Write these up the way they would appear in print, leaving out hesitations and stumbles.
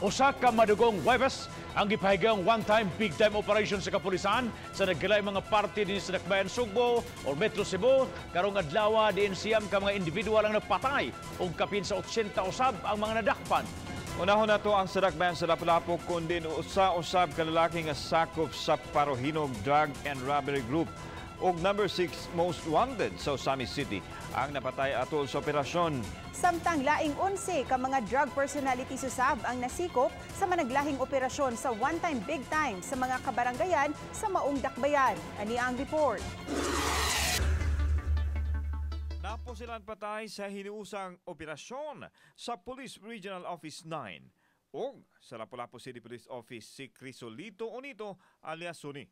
Usa ka madugong Huwebes ang gipahigang one-time big-time operation sa kapulisan sa naggalay mga parte din sa Dakbayan Sugbo o Metro Cebu. Karong adlaw diin siyam ka mga individual ang napatay ug kapin sa 80 usab ang mga nadakpan. Unahon na to ang sadakbayan sa Lapu-Lapu kundi usa-usab ka lalaki nga sakop sa Parohinog Drug and Robbery Group ug number 6 most wanted sa Osamis City ang napatay atol sa operasyon. Samtang laing 11 ka mga drug personality susab ang nasikop sa managlahing operasyon sa one-time big time sa mga kabaranggayan sa Maong Dakbayan. Ani ang report. Napo silang patay sa hiniusang operasyon sa Police Regional Office 9 o sa Lapu-Lapu City Police Office si Crisolito Onito alias Suni.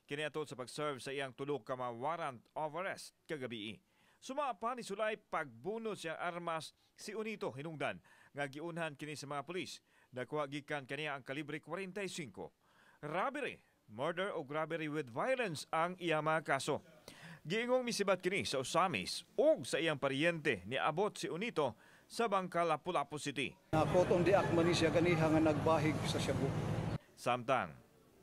Kini atol sa pag-serve sa iyang tulo ka mga warrant of arrest kagabi. Sumapa ni Sulay pagbunot siyang armas si Unito hinungdan nga giunhan kini sa mga pulis. Nakuha gikan kaniya ang kalibre 45. Robbery, murder o robbery with violence ang iya mga kaso. Giingong misibat kini sa Osamis o sa iyang paryente ni abot si Unito sa bangka Lapu-Lapu City. Nakotong di akman siya ganiha nga nagbahig sa Cebu. Samtang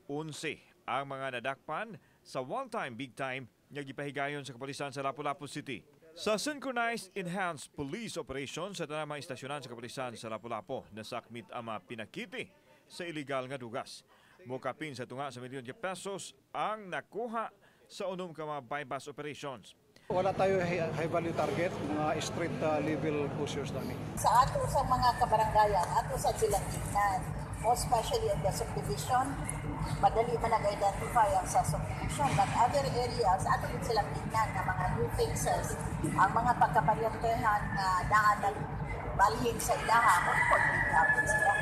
11 ang mga nadakpan sa one-time big time nga gipahigayon sa kapulisan sa Lapu-Lapu City. Sa synchronized enhanced police operation sa tanang mga istasyonan sa kapulisan sa Lapu-Lapu, nasakmit ang mga pinakiti sa illegal nga dugas. Mukapin sa tunga sa milyon de pesos ang nakuha sa unom ka mga bypass operations. Wala tayo high value target, mga street level pushers dami. Sa ato sa mga kabarangayan, ato sa silang tingnan, most especially in the subdivision, madali man nag-identify ang sa subdivision. But other areas, ato din silang tingnan ng mga new faces, ang mga pagkaparyantehan na daan balhin sa ilaha, magpag-ipapin sila.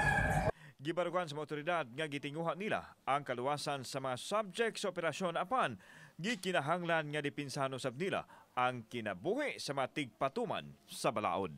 Gibarugan sa mga otoridad nga gitinguha nila ang kaluwasan sa mga subject sa operasyon apan gikinahanglan nga dipinsahan usab nila ang kinabuhi sa mga tigpatuman sa balaod.